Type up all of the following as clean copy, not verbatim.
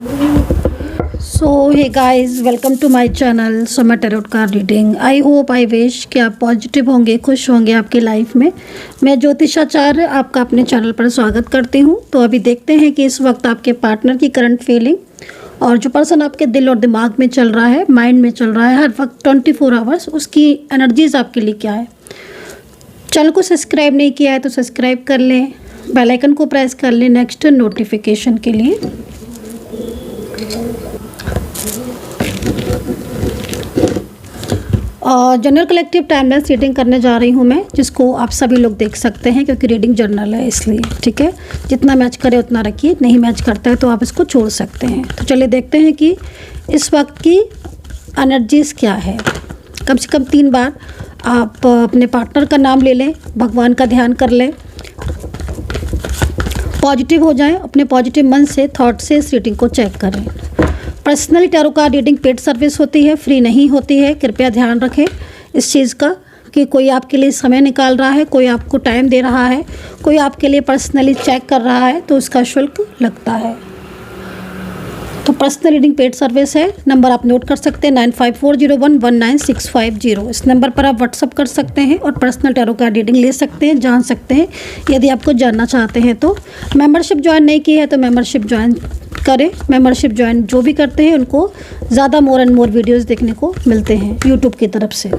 So hey guys, welcome to my channel Soma tarot card reading. I hope I wish कि आप positive होंगे, खुश होंगे आपकी लाइफ में। मैं ज्योतिषाचार्य आपका अपने चैनल पर स्वागत करती हूं। तो अभी देखते हैं कि इस वक्त आपके पार्टनर की करंट फीलिंग और जो पर्सन आपके दिल और दिमाग में चल रहा है, माइंड में चल रहा है हर वक्त 24 आवर्स, उसकी एनर्जीज आपके लिए क्या है। चैनल को सब्सक्राइब नहीं किया है तो सब्सक्राइब कर लें, बेल आइकन को प्रेस कर लें नेक्स्ट नोटिफिकेशन के लिए। जनरल कलेक्टिव टाइमलेस रीडिंग करने जा रही हूँ मैं, जिसको आप सभी लोग देख सकते हैं क्योंकि रीडिंग जर्नल है इसलिए। ठीक है, जितना मैच करे उतना रखिए, नहीं मैच करता है तो आप इसको छोड़ सकते हैं। तो चलिए देखते हैं कि इस वक्त की एनर्जीज़ क्या है। कम से कम 3 बार आप अपने पार्टनर का नाम ले लें, भगवान का ध्यान कर लें, पॉजिटिव हो जाएं, अपने पॉजिटिव मन से, थॉट से इस रीडिंग को चेक करें। Personally tarot card reading paid service होती है, फ्री नहीं होती है। कृपया ध्यान रखें इस चीज़ का कि कोई आपके लिए समय निकाल रहा है, कोई आपको टाइम दे रहा है, कोई आपके लिए पर्सनली चेक कर रहा है तो उसका शुल्क लगता है। तो पर्सनल रीडिंग पेड सर्विस है। नंबर आप नोट कर सकते हैं 9540119650। इस नंबर पर आप व्हाट्सअप कर सकते हैं और पर्सनल टैरो कार्ड रीडिंग ले सकते हैं, जान सकते हैं यदि आपको जानना चाहते हैं तो। मेंबरशिप ज्वाइन नहीं की है तो मेंबरशिप ज्वाइन करें। मेंबरशिप ज्वाइन जो भी करते हैं उनको ज़्यादा मोर एंड मोर वीडियोज़ देखने को मिलते हैं यूट्यूब की तरफ से।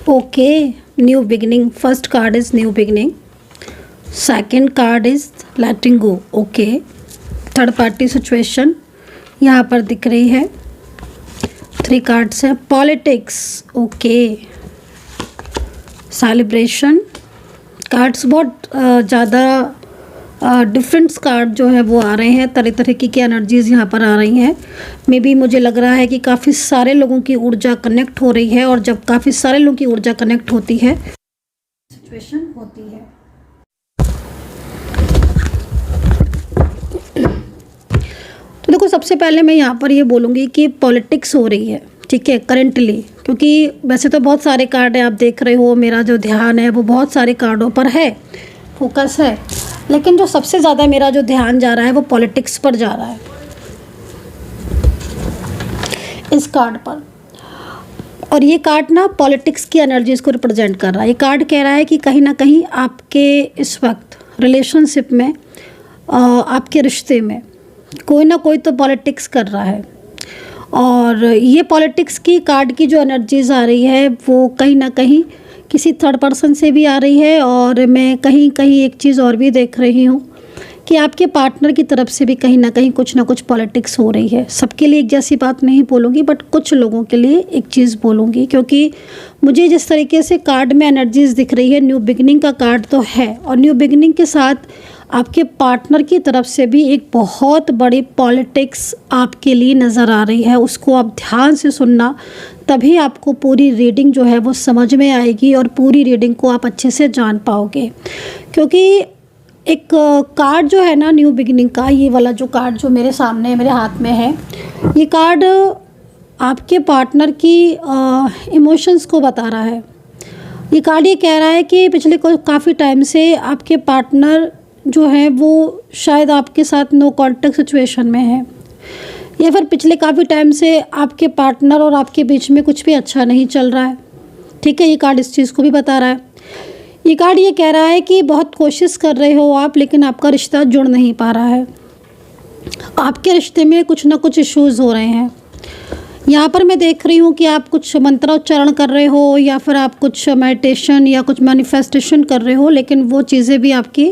Okay, new beginning. First card is new beginning. Second card is letting go. Okay. Third party situation यहाँ पर दिख रही है। 3 कार्ड्स है। Politics, okay. सेलिब्रेशन। कार्ड्स बहुत ज़्यादा डिफरेंट कार्ड जो है वो आ रहे हैं, तरह तरह की एनर्जीज़ यहाँ पर आ रही हैं। मे बी मुझे लग रहा है कि काफ़ी सारे लोगों की ऊर्जा कनेक्ट हो रही है और जब काफ़ी सारे लोगों की ऊर्जा कनेक्ट होती है सिचुएशन होती है। तो देखो, सबसे पहले मैं यहाँ पर ये बोलूँगी कि पॉलिटिक्स हो रही है, ठीक है, करेंटली। क्योंकि वैसे तो बहुत सारे कार्ड हैं, आप देख रहे हो, मेरा जो ध्यान है वो बहुत सारे कार्डों पर है, फोकस है, लेकिन जो सबसे ज़्यादा मेरा जो ध्यान जा रहा है वो पॉलिटिक्स पर जा रहा है, इस कार्ड पर। और ये कार्ड ना पॉलिटिक्स की एनर्जीज़ को रिप्रेजेंट कर रहा है। ये कार्ड कह रहा है कि कहीं ना कहीं आपके इस वक्त रिलेशनशिप में, आपके रिश्ते में कोई ना कोई तो पॉलिटिक्स कर रहा है। और ये पॉलिटिक्स की कार्ड की जो एनर्जीज़ आ रही है वो कहीं ना कहीं किसी थर्ड पर्सन से भी आ रही है। और मैं कहीं कहीं एक चीज़ और भी देख रही हूँ कि आपके पार्टनर की तरफ से भी कहीं ना कुछ पॉलिटिक्स हो रही है। सबके लिए एक जैसी बात नहीं बोलूँगी, बट कुछ लोगों के लिए एक चीज़ बोलूँगी, क्योंकि मुझे जिस तरीके से कार्ड में एनर्जीज़ दिख रही है, न्यू बिगनिंग का कार्ड तो है, और न्यू बिगनिंग के साथ आपके पार्टनर की तरफ से भी एक बहुत बड़ी पॉलिटिक्स आपके लिए नज़र आ रही है। उसको आप ध्यान से सुनना, तभी आपको पूरी रीडिंग जो है वो समझ में आएगी और पूरी रीडिंग को आप अच्छे से जान पाओगे। क्योंकि एक कार्ड जो है ना न्यू बिगिनिंग का, ये वाला जो कार्ड जो मेरे सामने मेरे हाथ में है, ये कार्ड आपके पार्टनर की इमोशंस को बता रहा है। ये कार्ड ये कह रहा है कि पिछले काफ़ी टाइम से आपके पार्टनर जो है वो शायद आपके साथ नो कॉन्टेक्ट सिचुएशन में है, या फिर पिछले काफ़ी टाइम से आपके पार्टनर और आपके बीच में कुछ भी अच्छा नहीं चल रहा है। ठीक है, ये कार्ड इस चीज़ को भी बता रहा है। ये कार्ड ये कह रहा है कि बहुत कोशिश कर रहे हो आप, लेकिन आपका रिश्ता जुड़ नहीं पा रहा है। आपके रिश्ते में कुछ ना कुछ इश्यूज़ हो रहे हैं। यहाँ पर मैं देख रही हूँ कि आप कुछ मंत्रोच्चारण कर रहे हो, या फिर आप कुछ मेडिटेशन या कुछ मैनिफेस्टेशन कर रहे हो, लेकिन वो चीज़ें भी आपकी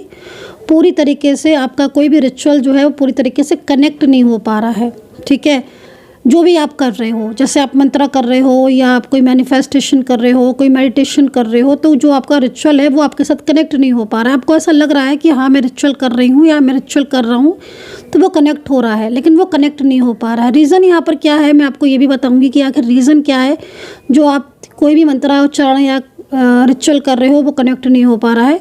पूरी तरीके से, आपका कोई भी रिचुअल जो है वो पूरी तरीके से कनेक्ट नहीं हो पा रहा है। ठीक है, जो भी आप कर रहे हो, जैसे आप मंत्रा कर रहे हो या आप कोई मैनिफेस्टेशन कर रहे हो, कोई मेडिटेशन कर रहे हो, तो जो आपका रिचुअल है वो आपके साथ कनेक्ट नहीं हो पा रहा है। आपको ऐसा लग रहा है कि हाँ मैं रिचुअल कर रही हूँ या मैं रिचुअल कर रहा हूँ, तो वो कनेक्ट हो रहा है, लेकिन वो कनेक्ट नहीं हो पा रहा है। रीज़न यहाँ पर क्या है, मैं आपको ये भी बताऊँगी कि आखिर रीज़न क्या है जो आप कोई भी मंत्रा उच्चारण या रिचुअल कर रहे हो वो कनेक्ट नहीं हो पा रहा है।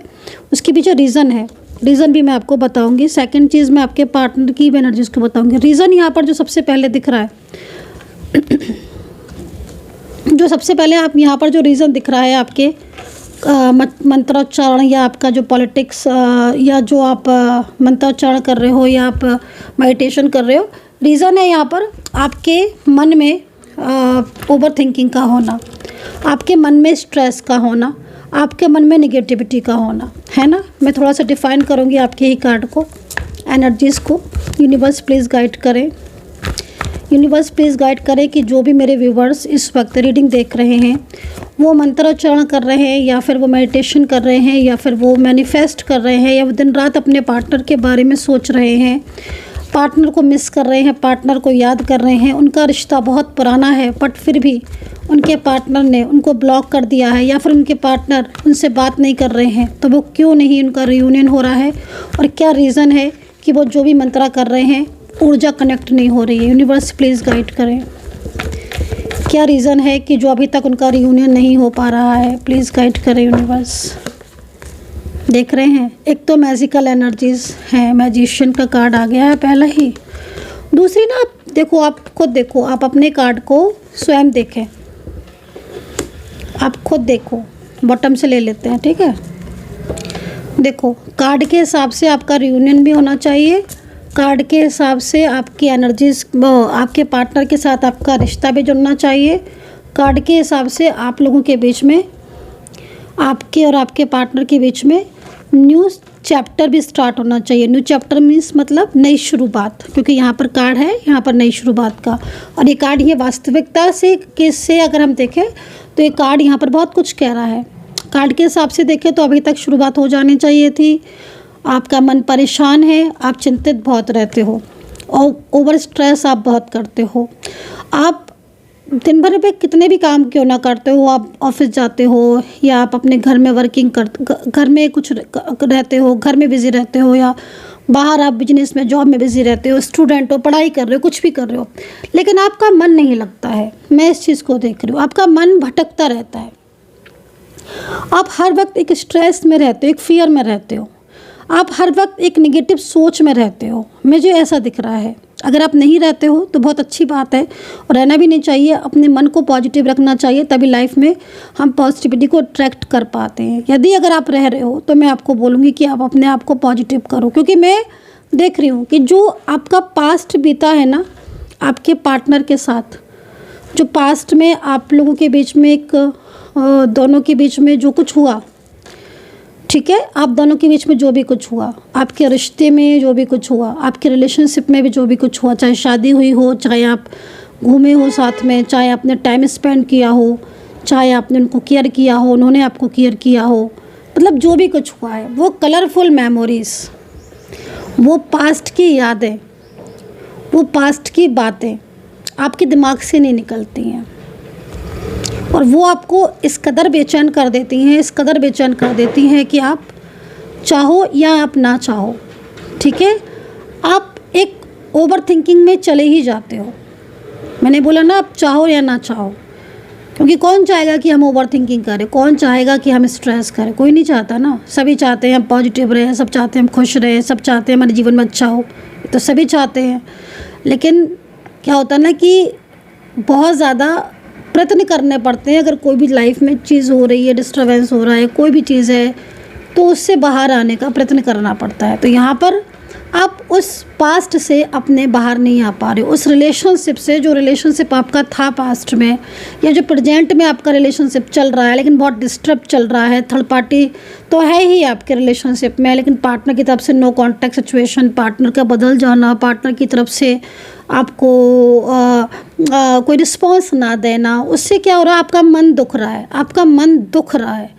उसके पीछे रीज़न है, रीज़न भी मैं आपको बताऊंगी। सेकंड चीज़ मैं आपके पार्टनर की एनर्जीज को बताऊंगी। रीज़न यहाँ पर जो सबसे पहले दिख रहा है जो सबसे पहले आप यहाँ पर जो रीज़न दिख रहा है आपके मंत्रोच्चारण या आपका जो पॉलिटिक्स या जो आप मंत्रोच्चारण कर रहे हो या आप मेडिटेशन कर रहे हो, रीज़न है यहाँ पर आपके मन में ओवर थिंकिंग का होना, आपके मन में स्ट्रेस का होना, आपके मन में नेगेटिविटी का होना, है ना। मैं थोड़ा सा डिफ़ाइन करूँगी आपके ही कार्ड को, एनर्जीज़ को। यूनिवर्स प्लीज़ गाइड करें, यूनिवर्स प्लीज़ गाइड करें कि जो भी मेरे व्यूवर्स इस वक्त रीडिंग देख रहे हैं, वो मंत्रोच्चारण कर रहे हैं या फिर वो मेडिटेशन कर रहे हैं या फिर वो मैनिफेस्ट कर रहे हैं या वो दिन रात अपने पार्टनर के बारे में सोच रहे हैं, पार्टनर को मिस कर रहे हैं, पार्टनर को याद कर रहे हैं, उनका रिश्ता बहुत पुराना है बट फिर भी उनके पार्टनर ने उनको ब्लॉक कर दिया है या फिर उनके पार्टनर उनसे बात नहीं कर रहे हैं, तो वो क्यों नहीं उनका रियूनियन हो रहा है और क्या रीज़न है कि वो जो भी मंत्रा कर रहे हैं ऊर्जा कनेक्ट नहीं हो रही है। यूनिवर्स प्लीज़ गाइड करें, क्या रीज़न है कि जो अभी तक उनका रियूनियन नहीं हो पा रहा है, प्लीज़ गाइड करें यूनिवर्स। देख रहे हैं, एक तो मैजिकल एनर्जीज़ हैं, मैजिशियन का कार्ड आ गया है पहला ही। दूसरी ना, आप देखो, आप खुद देखो, आप अपने कार्ड को स्वयं देखें, आप खुद देखो, बॉटम से ले लेते हैं, ठीक है। देखो, कार्ड के हिसाब से आपका रियूनियन भी होना चाहिए, कार्ड के हिसाब से आपकी एनर्जीज, आपके पार्टनर के साथ आपका रिश्ता भी जुड़ना चाहिए, कार्ड के हिसाब से आप लोगों के बीच में, आपके और आपके पार्टनर के बीच में न्यू चैप्टर भी स्टार्ट होना चाहिए। न्यू चैप्टर मीन्स मतलब नई शुरुआत, क्योंकि यहाँ पर कार्ड है यहाँ पर नई शुरुआत का, और ये कार्ड ये वास्तविकता से किससे अगर हम देखें तो ये कार्ड यहाँ पर बहुत कुछ कह रहा है। कार्ड के हिसाब से देखें तो अभी तक शुरुआत हो जानी चाहिए थी। आपका मन परेशान है, आप चिंतित बहुत रहते हो और ओवर स्ट्रेस आप बहुत करते हो। आप दिन भर में कितने भी काम क्यों ना करते हो, आप ऑफिस जाते हो या आप अपने घर में वर्किंग घर में कुछ रहते हो, घर में बिज़ी रहते हो, या बाहर आप बिजनेस में जॉब में बिज़ी रहते हो, स्टूडेंट हो, पढ़ाई कर रहे हो, कुछ भी कर रहे हो, लेकिन आपका मन नहीं लगता है। मैं इस चीज़ को देख रही हूँ, आपका मन भटकता रहता है। आप हर वक्त एक स्ट्रेस में रहते हो, एक फियर में रहते हो, आप हर वक्त एक नेगेटिव सोच में रहते हो, मुझे ऐसा दिख रहा है। अगर आप नहीं रहते हो तो बहुत अच्छी बात है, और रहना भी नहीं चाहिए। अपने मन को पॉजिटिव रखना चाहिए, तभी लाइफ में हम पॉजिटिविटी को अट्रैक्ट कर पाते हैं। यदि अगर आप रह रहे हो तो मैं आपको बोलूँगी कि आप अपने आप को पॉजिटिव करो, क्योंकि मैं देख रही हूँ कि जो आपका पास्ट बीता है ना आपके पार्टनर के साथ, जो पास्ट में आप लोगों के बीच में एक दोनों के बीच में जो कुछ हुआ, ठीक है, आप दोनों के बीच में जो भी कुछ हुआ, आपके रिश्ते में जो भी कुछ हुआ, आपके रिलेशनशिप में भी जो भी कुछ हुआ, चाहे शादी हुई हो, चाहे आप घूमे हो साथ में, चाहे आपने टाइम स्पेंड किया हो, चाहे आपने उनको केयर किया हो, उन्होंने आपको केयर किया हो, मतलब जो भी कुछ हुआ है, वो कलरफुल मेमोरीज़, वो पास्ट की यादें, वो पास्ट की बातें आपके दिमाग से नहीं निकलती हैं, और वो आपको इस कदर बेचैन कर देती हैं, इस कदर बेचैन कर देती हैं कि आप चाहो या आप ना चाहो, ठीक है, आप एक ओवर थिंकिंग में चले ही जाते हो। मैंने बोला ना, आप चाहो या ना चाहो, क्योंकि कौन चाहेगा कि हम ओवर थिंकिंग करें, कौन चाहेगा कि हम स्ट्रेस करें, कोई नहीं चाहता ना। सभी चाहते हैं हम पॉजिटिव रहें, सब चाहते हैं हम खुश रहें, सब चाहते हैं हमारे जीवन में अच्छा हो, तो सभी चाहते हैं। लेकिन क्या होता है ना कि बहुत ज़्यादा प्रयत्न करने पड़ते हैं। अगर कोई भी लाइफ में चीज़ हो रही है, डिस्टर्बेंस हो रहा है, कोई भी चीज़ है, तो उससे बाहर आने का प्रयत्न करना पड़ता है। तो यहाँ पर आप उस पास्ट से अपने बाहर नहीं आ पा रहे हो, उस रिलेशनशिप से, जो रिलेशनशिप आपका था पास्ट में, या जो प्रेजेंट में आपका रिलेशनशिप चल रहा है लेकिन बहुत डिस्टर्ब चल रहा है। थर्ड पार्टी तो है ही आपके रिलेशनशिप में, लेकिन पार्टनर की तरफ से नो कॉन्टैक्ट सिचुएशन, पार्टनर का बदल जाना, पार्टनर की तरफ से आपको कोई रिस्पॉन्स ना देना, उससे क्या हो रहा है, आपका मन दुख रहा है, आपका मन दुख रहा है,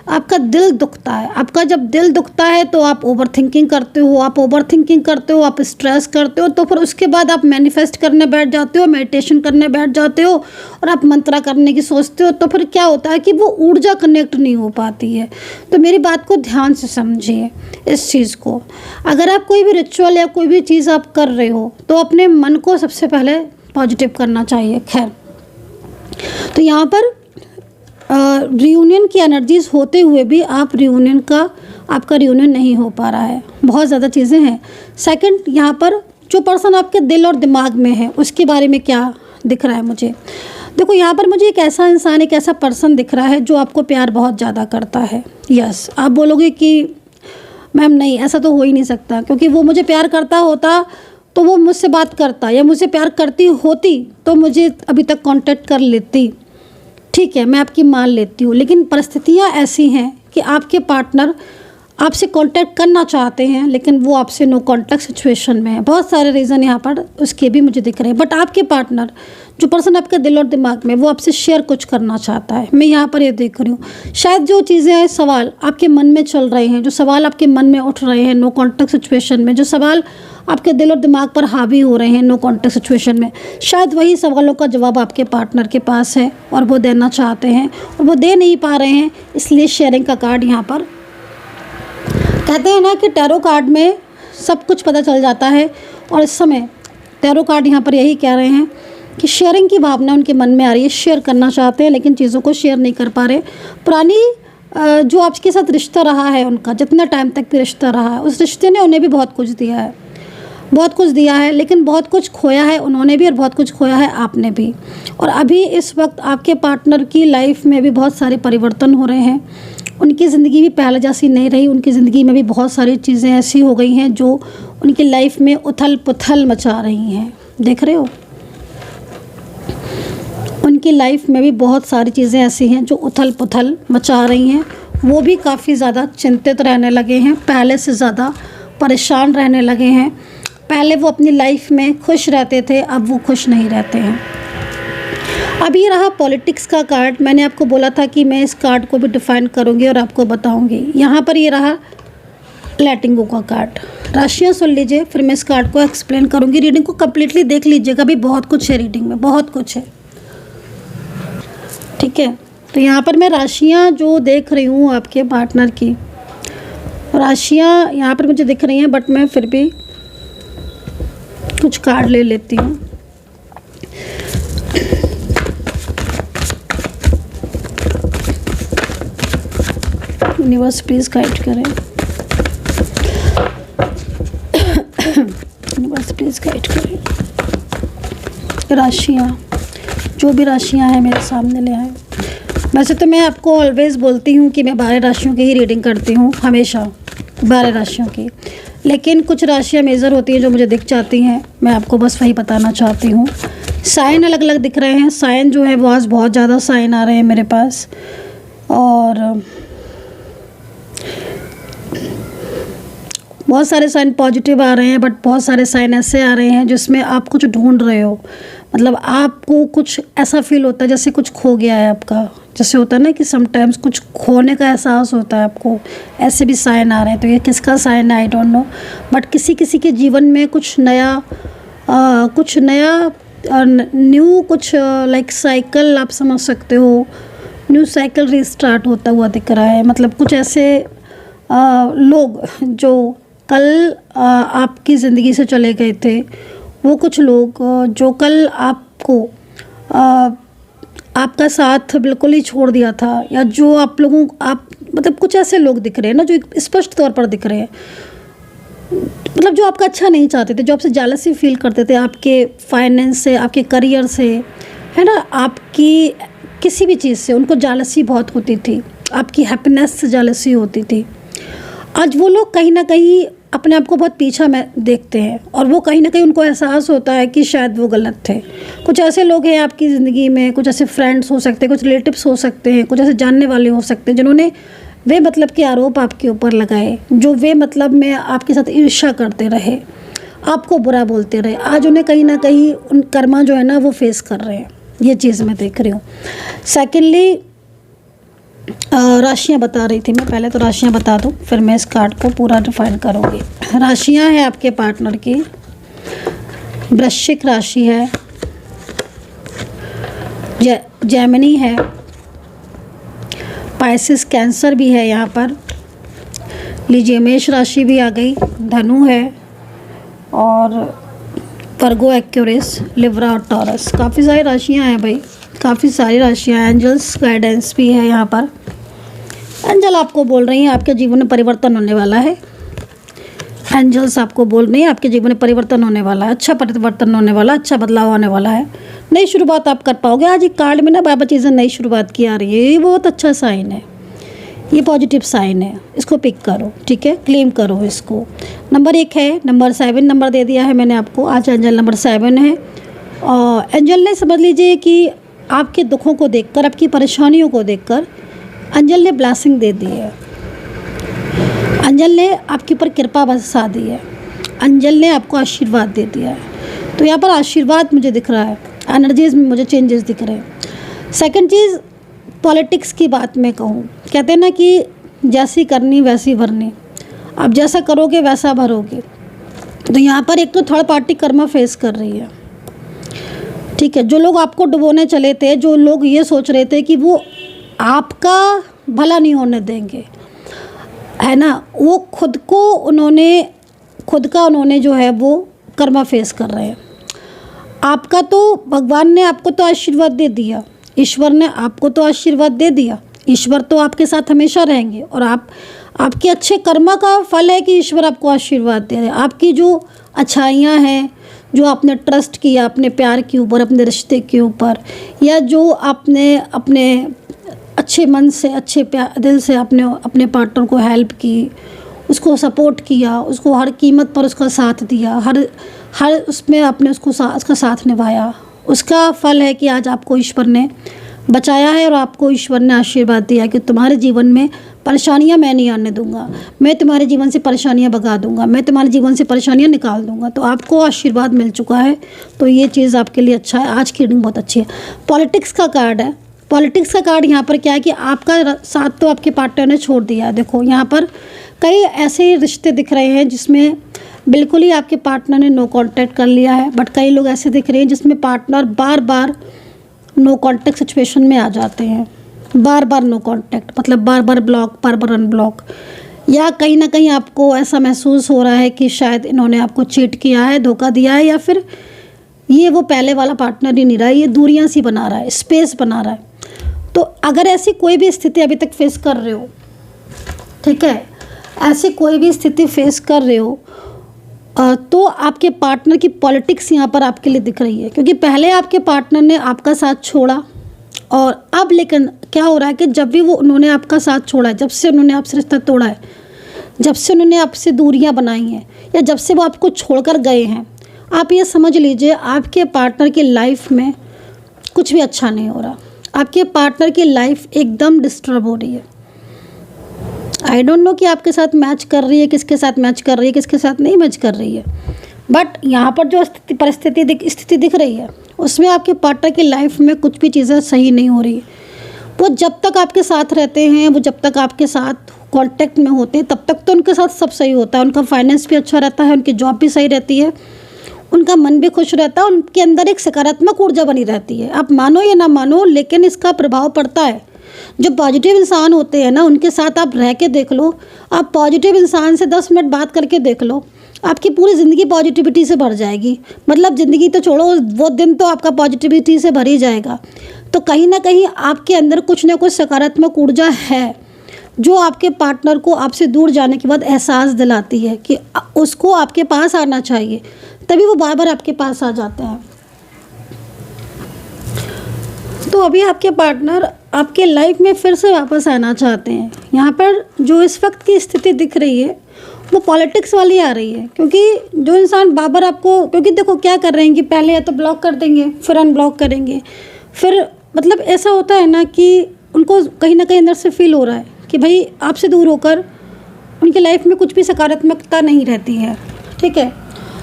आपका दिल दुखता है। आपका जब दिल दुखता है तो आप ओवर थिंकिंग करते हो, आप स्ट्रेस करते हो, तो फिर उसके बाद आप मैनिफेस्ट करने बैठ जाते हो, मेडिटेशन करने बैठ जाते हो और आप मंत्रा करने की सोचते हो, तो फिर क्या होता है कि वो ऊर्जा कनेक्ट नहीं हो पाती है। तो मेरी बात को ध्यान से समझिए इस चीज़ को। अगर आप कोई भी रिचुअल या कोई भी चीज़ आप कर रहे हो तो अपने मन को सबसे पहले पॉजिटिव करना चाहिए। खैर, तो यहाँ पर रियूनियन की एनर्जीज होते हुए भी आपका रियूनियन नहीं हो पा रहा है। बहुत ज़्यादा चीज़ें हैं। सेकंड, यहाँ पर जो पर्सन आपके दिल और दिमाग में है उसके बारे में क्या दिख रहा है मुझे। देखो, यहाँ पर मुझे एक ऐसा इंसान, एक ऐसा पर्सन दिख रहा है जो आपको प्यार बहुत ज़्यादा करता है। यस, आप बोलोगे कि मैम नहीं, ऐसा तो हो ही नहीं सकता, क्योंकि वो मुझे प्यार करता होता तो वो मुझसे बात करता, या मुझे प्यार करती होती तो मुझे अभी तक कांटेक्ट कर लेती। ठीक है, मैं आपकी मान लेती हूँ, लेकिन परिस्थितियाँ ऐसी हैं कि आपके पार्टनर आपसे कांटेक्ट करना चाहते हैं लेकिन वो आपसे नो कांटेक्ट सिचुएशन में है। बहुत सारे रीज़न यहाँ पर उसके भी मुझे दिख रहे हैं। बट आपके पार्टनर, जो पर्सन आपके दिल और दिमाग में, वो आपसे शेयर कुछ करना चाहता है। मैं यहाँ पर ये देख रही हूँ। शायद जो चीज़ें हैं, सवाल आपके मन में चल रहे हैं, जो सवाल आपके मन में उठ रहे हैं नो कांटेक्ट सिचुएशन में, जो सवाल आपके दिल और दिमाग पर हावी हो रहे हैं नो कांटेक्ट सिचुएशन में, शायद वही सवालों का जवाब आपके पार्टनर के पास है और वो देना चाहते हैं और वो दे नहीं पा रहे हैं। इसलिए शेयरिंग का कार्ड यहाँ पर, कहते हैं ना कि टैरो कार्ड में सब कुछ पता चल जाता है, और इस समय टैरो कार्ड यहाँ पर यही कह रहे हैं कि शेयरिंग की भावना उनके मन में आ रही है। शेयर करना चाहते हैं लेकिन चीज़ों को शेयर नहीं कर पा रहे। पुरानी जो आपके साथ रिश्ता रहा है उनका, जितना टाइम तक भी रिश्ता रहा है, उस रिश्ते ने उन्हें भी बहुत कुछ दिया है, लेकिन बहुत कुछ खोया है उन्होंने भी और बहुत कुछ खोया है आपने भी। और अभी इस वक्त आपके पार्टनर की लाइफ में भी बहुत सारे परिवर्तन हो रहे हैं। उनकी ज़िंदगी भी पहले जैसी नहीं रही। उनकी ज़िंदगी में भी बहुत सारी चीज़ें ऐसी हो गई हैं जो उनकी लाइफ में उथल पुथल मचा रही हैं। देख रहे हो, उनकी लाइफ में भी बहुत सारी चीज़ें ऐसी हैं जो उथल पुथल मचा रही हैं। वो भी काफ़ी ज़्यादा चिंतित रहने लगे हैं, पहले से ज़्यादा परेशान रहने लगे हैं। पहले वो अपनी लाइफ में खुश रहते थे, अब वो खुश नहीं रहते हैं। अब ये रहा पॉलिटिक्स का कार्ड। मैंने आपको बोला था कि मैं इस कार्ड को भी डिफाइन करूँगी और आपको बताऊँगी। यहाँ पर ये रहा लेटिंग गो का कार्ड। राशियाँ सुन लीजिए, फिर मैं इस कार्ड को एक्सप्लेन करूँगी। रीडिंग को कम्प्लीटली देख लीजिएगा, भी बहुत कुछ है रीडिंग में, बहुत कुछ है। ठीक है, तो यहाँ पर मैं राशियाँ जो देख रही हूँ आपके पार्टनर की, राशियाँ यहाँ पर मुझे दिख रही हैं, बट मैं फिर भी कुछ कार्ड ले लेती हूँ। यूनिवर्स प्लीज़ गाइड करें, यूनिवर्स प्लीज़ गाइड करें। राशियाँ, जो भी राशियाँ हैं मेरे सामने ले आए। वैसे तो मैं आपको ऑलवेज़ बोलती हूँ कि मैं 12 राशियों की ही रीडिंग करती हूँ, हमेशा 12 राशियों की, लेकिन कुछ राशियाँ मेजर होती हैं जो मुझे दिख जाती हैं। मैं आपको बस वही बताना चाहती हूँ। साइन अलग अलग दिख रहे हैं। साइन जो है वो आज बहुत ज़्यादा साइन आ रहे हैं मेरे पास, और बहुत सारे साइन पॉजिटिव आ रहे हैं, बट बहुत सारे साइन ऐसे आ रहे हैं जिसमें आप कुछ ढूंढ रहे हो। मतलब आपको कुछ ऐसा फील होता है जैसे कुछ खो गया है आपका। जैसे होता है ना कि समटाइम्स कुछ खोने का एहसास होता है आपको, ऐसे भी साइन आ रहे हैं। तो ये किसका साइन है आई डोंट नो, बट किसी किसी के जीवन में कुछ नया न्यू कुछ लाइक साइकिल आप समझ सकते हो, न्यू साइकिल रीस्टार्ट होता हुआ दिख रहा है। मतलब कुछ ऐसे लोग जो कल आपकी ज़िंदगी से चले गए थे, वो कुछ लोग जो कल आपको आपका साथ बिल्कुल ही छोड़ दिया था, या जो आप मतलब कुछ ऐसे लोग दिख रहे हैं ना जो स्पष्ट तौर पर दिख रहे हैं, मतलब जो आपका अच्छा नहीं चाहते थे, जो आपसे जेलसी फील करते थे आपके फाइनेंस से, आपके करियर से, है ना, आपकी किसी भी चीज़ से उनको जेलसी बहुत होती थी, आपकी हैप्पीनेस से जेलसी होती थी। आज वो लोग कहीं ना कहीं अपने आप को बहुत पीछा में देखते हैं, और वो कहीं ना कहीं उनको एहसास होता है कि शायद वो गलत थे। कुछ ऐसे लोग हैं आपकी ज़िंदगी में, कुछ ऐसे फ्रेंड्स हो सकते हैं, कुछ रिलेटिव्स हो सकते हैं, कुछ ऐसे जानने वाले हो सकते हैं जिन्होंने वे मतलब के आरोप आपके ऊपर लगाए, जो वे मतलब में आपके साथ ईर्ष्या करते रहे, आपको बुरा बोलते रहे। आज उन्हें कहीं ना कहीं उन कर्मा जो है ना वो फेस कर रहे हैं। ये चीज़ मैं देख रही हूँ। सेकेंडली राशियाँ बता रही थी मैं, पहले तो राशियाँ बता दूँ फिर मैं इस कार्ड को पूरा डिफाइन करूँगी। राशियाँ हैं आपके पार्टनर की, वृश्चिक राशि है, जेमिनी है, पाइसिस कैंसर भी है यहाँ पर, लीजिए मेष राशि भी आ गई, धनु है, और वर्गो, एक्यूरिस, लिब्रा और टॉरस। काफ़ी सारी राशियाँ हैं भाई, काफ़ी सारी राशियाँ। एंजल्स गाइडेंस भी है यहाँ पर। एंजल आपको बोल रही हैं आपके जीवन में परिवर्तन होने वाला है। एंजल्स आपको बोल रही हैं आपके जीवन में परिवर्तन होने वाला है, अच्छा परिवर्तन होने वाला है, अच्छा बदलाव होने वाला है, नई शुरुआत आप कर पाओगे। आज एक कार्ड में ना बाबा चीज़ें नई शुरुआत की आ रही है, ये बहुत अच्छा साइन है, ये पॉजिटिव साइन है, इसको पिक करो, ठीक है, क्लेम करो इसको। नंबर 1 है, नंबर 7 नंबर दे दिया है मैंने आपको। आज एंजल नंबर 7 है, और एंजल ने समझ लीजिए कि आपके दुखों को देखकर, आपकी परेशानियों को देखकर एंजल ने ब्लेसिंग दे दी है, एंजल ने आपके ऊपर कृपा बरसा दी है, एंजल ने आपको आशीर्वाद दे दिया है। तो यहाँ पर आशीर्वाद मुझे दिख रहा है, एनर्जीज में मुझे चेंजेस दिख रहे हैं। सेकंड चीज़, पॉलिटिक्स की बात मैं कहूँ, कहते हैं ना कि जैसी करनी वैसी भरनी, आप जैसा करोगे वैसा भरोगे। तो यहाँ पर एक तो थर्ड पार्टी कर्मा फेस कर रही है, ठीक है। जो लोग आपको डुबोने चले थे, जो लोग ये सोच रहे थे कि वो आपका भला नहीं होने देंगे, है ना, वो खुद का उन्होंने जो है वो कर्मा फेस कर रहे हैं। आपका तो भगवान ने आपको तो आशीर्वाद दे दिया, ईश्वर ने आपको तो आशीर्वाद दे दिया, ईश्वर तो आपके साथ हमेशा रहेंगे, और आपके अच्छे कर्मा का फल है कि ईश्वर आपको आशीर्वाद दे रहे हैं। आपकी जो अच्छाइयाँ हैं, जो आपने ट्रस्ट किया अपने प्यार के ऊपर, अपने रिश्ते के ऊपर, या जो आपने अपने अच्छे मन से, अच्छे दिल से अपने पार्टनर को हेल्प की, उसको सपोर्ट किया, उसको हर कीमत पर उसका साथ दिया, हर उसमें आपने उसका साथ निभाया, उसका फल है कि आज आपको ईश्वर ने बचाया है, और आपको ईश्वर ने आशीर्वाद दिया कि तुम्हारे जीवन में परेशानियां मैं नहीं आने दूंगा, मैं तुम्हारे जीवन से परेशानियां भगा दूंगा, मैं तुम्हारे जीवन से परेशानियां निकाल दूंगा। तो आपको आशीर्वाद मिल चुका है, तो ये चीज़ आपके लिए अच्छा है। आज की रीडिंग बहुत अच्छी है। पॉलिटिक्स का कार्ड है, पॉलिटिक्स का कार्ड यहाँ पर क्या है कि आपका साथ तो आपके पार्टनर ने छोड़ दिया है। देखो यहाँ पर कई ऐसे रिश्ते दिख रहे हैं जिसमें बिल्कुल ही आपके पार्टनर ने नो कांटेक्ट कर लिया है, बट कई लोग ऐसे दिख रहे हैं जिसमें पार्टनर बार बार नो कांटेक्ट सिचुएशन में आ जाते हैं। बार बार नो कांटेक्ट मतलब बार बार ब्लॉक, बार बार अनब्लॉक, या कहीं ना कहीं आपको ऐसा महसूस हो रहा है कि शायद इन्होंने आपको चीट किया है, धोखा दिया है, या फिर ये वो पहले वाला पार्टनर ही नहीं रहा है, ये दूरियां सी बना रहा है, स्पेस बना रहा है। तो अगर ऐसी कोई भी स्थिति अभी तक फेस कर रहे हो, ठीक है, ऐसी कोई भी स्थिति फेस कर रहे हो, तो आपके पार्टनर की पॉलिटिक्स यहाँ पर आपके लिए दिख रही है। क्योंकि पहले आपके पार्टनर ने आपका साथ छोड़ा, और अब लेकिन क्या हो रहा है कि जब भी उन्होंने आपका साथ छोड़ा है, जब से उन्होंने आपसे रिश्ता तोड़ा है, जब से उन्होंने आपसे दूरियां बनाई हैं, या जब से वो आपको छोड़कर गए हैं, आप ये समझ लीजिए आपके पार्टनर की लाइफ में कुछ भी अच्छा नहीं हो रहा। आपके पार्टनर की लाइफ एकदम डिस्टर्ब हो रही है। आई डोंट नो कि आपके साथ मैच कर रही है, किसके साथ मैच कर रही है, किसके साथ नहीं मैच कर रही है, बट यहाँ पर जो स्थिति दिख रही है उसमें आपके पार्टनर की लाइफ में कुछ भी चीज़ें सही नहीं हो रही। वो जब तक आपके साथ रहते हैं, वो जब तक आपके साथ कांटेक्ट में होते हैं, तब तक तो उनके साथ सब सही होता है। उनका फाइनेंस भी अच्छा रहता है, उनकी जॉब भी सही रहती है, उनका मन भी खुश रहता है, उनके अंदर एक सकारात्मक ऊर्जा बनी रहती है। आप मानो या ना मानो, लेकिन इसका प्रभाव पड़ता है। जो पॉजिटिव इंसान होते हैं ना, उनके साथ आप रह के देख लो, आप पॉजिटिव इंसान से 10 मिनट बात करके देख लो, आपकी पूरी ज़िंदगी पॉजिटिविटी से भर जाएगी। मतलब ज़िंदगी तो छोड़ो, वो दिन तो आपका पॉजिटिविटी से भर ही जाएगा। तो कहीं ना कहीं आपके अंदर कुछ ना कुछ सकारात्मक ऊर्जा है, जो आपके पार्टनर को आपसे दूर जाने के बाद एहसास दिलाती है कि उसको आपके पास आना चाहिए, तभी वो बार बार आपके पास आ जाते हैं। तो अभी आपके पार्टनर आपके लाइफ में फिर से वापस आना चाहते हैं। यहाँ पर जो इस वक्त की स्थिति दिख रही है वो पॉलिटिक्स वाली आ रही है, क्योंकि जो इंसान बार बार आपको, क्योंकि देखो क्या कर रहे हैं कि पहले या तो ब्लॉक कर देंगे, फिर अनब्लॉक करेंगे, फिर मतलब ऐसा होता है ना कि उनको कहीं ना कहीं अंदर से फील हो रहा है कि भाई आपसे दूर होकर उनकी लाइफ में कुछ भी सकारात्मकता नहीं रहती है, ठीक है।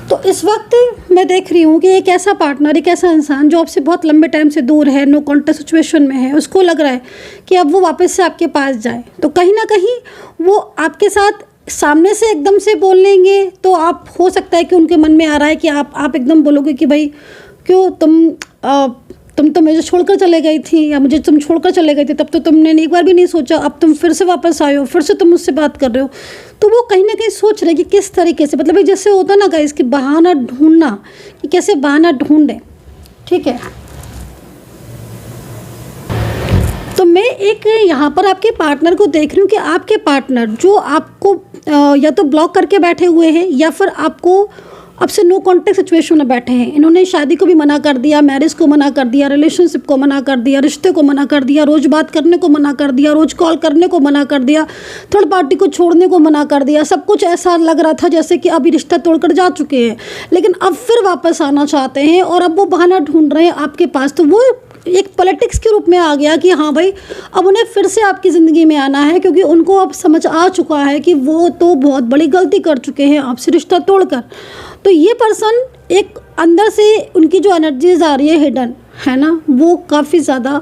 तो इस वक्त मैं देख रही हूँ कि एक ऐसा पार्टनर, एक ऐसा इंसान जो आपसे बहुत लंबे टाइम से दूर है, नो कॉन्टेक्ट सिचुएशन में है, उसको लग रहा है कि अब वो वापस से आपके पास जाए। तो कहीं ना कहीं वो आपके साथ सामने से एकदम से बोल लेंगे तो आप, हो सकता है कि उनके मन में आ रहा है कि आप एकदम बोलोगे कि भाई क्यों तुम तो मुझे छोड़कर चले गई थी, या मुझे तुम छोड़कर चले गए थे, तब तो तुमने एक बार भी नहीं सोचा, अब तुम फिर से वापस आए हो, फिर से तुम मुझसे बात कर रहे हो। तो वो कहीं ना कहीं सोच रहे कि किस तरीके से, मतलब जैसे होता ना गाइस कि बहाना ढूंढना, कि कैसे बहाना ढूंढें। ठीक है, तो मैं एक यहाँ पर आपके पार्टनर को देख रही हूँ कि आपके पार्टनर जो आपको या तो ब्लॉक करके बैठे हुए हैं या फिर आपको आपसे नो कॉन्टेक्ट सिचुएशन में बैठे हैं। इन्होंने शादी को भी मना कर दिया, मैरिज को मना कर दिया, रिलेशनशिप को मना कर दिया, रिश्ते को मना कर दिया, रोज़ बात करने को मना कर दिया, रोज़ कॉल करने को मना कर दिया, थर्ड पार्टी को छोड़ने को मना कर दिया। सब कुछ ऐसा लग रहा था जैसे कि अभी रिश्ता तोड़कर जा चुके हैं, लेकिन अब फिर वापस आना चाहते हैं और अब वो बहाना ढूंढ रहे हैं आपके पास। तो वो एक पॉलिटिक्स के रूप में आ गया कि हाँ भाई, अब उन्हें फिर से आपकी ज़िंदगी में आना है, क्योंकि उनको अब समझ आ चुका है कि वो तो बहुत बड़ी गलती कर चुके हैं आपसे रिश्ता तोड़कर। तो ये पर्सन एक अंदर से उनकी जो एनर्जीज आ रही है हिडन, है ना, वो काफ़ी ज़्यादा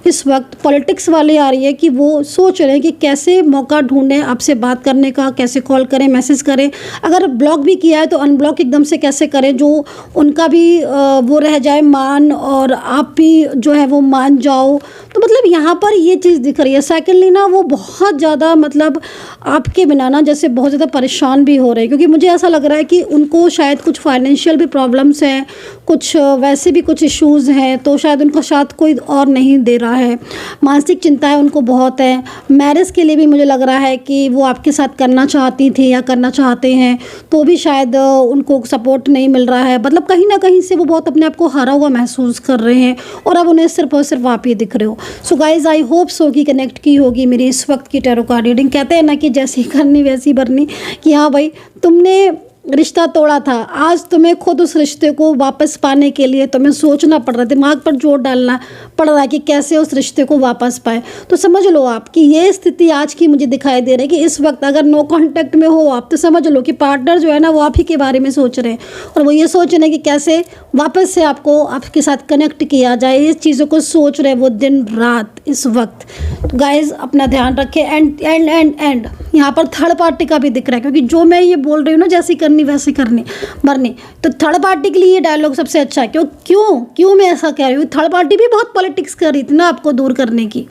इस वक्त पॉलिटिक्स वाले आ रही है कि वो सोच रहे हैं कि कैसे मौका ढूंढें आपसे बात करने का, कैसे कॉल करें, मैसेज करें, अगर ब्लॉक भी किया है तो अनब्लॉक एकदम से कैसे करें जो उनका भी वो रह जाए मान, और आप भी जो है वो मान जाओ। तो मतलब यहाँ पर ये चीज़ दिख रही है। सेकेंडली ना, वो बहुत ज़्यादा मतलब आपके बिना ना जैसे बहुत ज़्यादा परेशान भी हो रहे हैं, क्योंकि मुझे ऐसा लग रहा है कि उनको शायद कुछ फाइनेंशियल भी प्रॉब्लम्स हैं, कुछ वैसे भी कुछ इश्यूज़ हैं, तो शायद उनको साथ कोई और नहीं दे रहा है, मानसिक चिंताएं उनको बहुत है। मैरिज के लिए भी मुझे लग रहा है कि वो आपके साथ करना चाहती थी या करना चाहते हैं, तो भी शायद उनको सपोर्ट नहीं मिल रहा है। मतलब कहीं ना कहीं से वो बहुत अपने आप को हारा हुआ महसूस कर रहे हैं, और अब उन्हें सिर्फ और सिर्फ आप ही दिख रहे हो। So guys, I hope so कि कनेक्ट की होगी मेरी इस वक्त की टैरो कार्ड रीडिंग। कहते हैं ना कि जैसी करनी वैसी भरनी, कि हाँ भाई, तुमने रिश्ता तोड़ा था, आज तुम्हें खुद उस रिश्ते को वापस पाने के लिए तुम्हें सोचना पड़ रहा है, दिमाग पर जोर डालना पड़ रहा है कि कैसे उस रिश्ते को वापस पाए। तो समझ लो आप कि ये स्थिति आज की मुझे दिखाई दे रही है कि इस वक्त अगर नो कांटेक्ट में हो आप, तो समझ लो कि पार्टनर जो है ना वो आप ही के बारे में सोच रहे हैं, और वो ये सोच रहे हैं कि कैसे वापस से आपको आपके साथ कनेक्ट किया जाए। इस चीज़ों को सोच रहे वो दिन रात इस वक्त। तो गाइज, अपना ध्यान रखें। एंड यहाँ पर थर्ड पार्टी का भी दिख रहा है, क्योंकि जो मैं ये बोल रही हूँ ना, जैसी करनी वैसी करनी मरनी, तो थर्ड पार्टी के लिए ये डायलॉग सबसे अच्छा है। क्यों मैं ऐसा कह रही हूँ? थर्ड पार्टी भी बहुत पॉलिटिक्स कर रही थी ना आपको दूर करने की,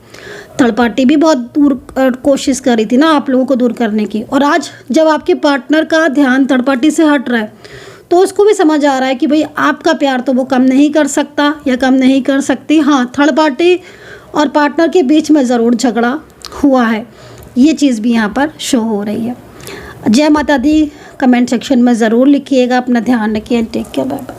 थर्ड पार्टी भी बहुत दूर कोशिश कर रही थी ना आप लोगों को दूर करने की। और आज जब आपके पार्टनर का ध्यान थर्ड पार्टी से हट रहा है, तो उसको भी समझ आ रहा है कि भाई आपका प्यार तो वो कम नहीं कर सकता या कम नहीं कर सकती। हाँ, थर्ड पार्टी और पार्टनर के बीच में ज़रूर झगड़ा हुआ है, ये चीज़ भी यहाँ पर शो हो रही है। जय माता दी कमेंट सेक्शन में ज़रूर लिखिएगा। अपना ध्यान रखिए। Take care, bye bye.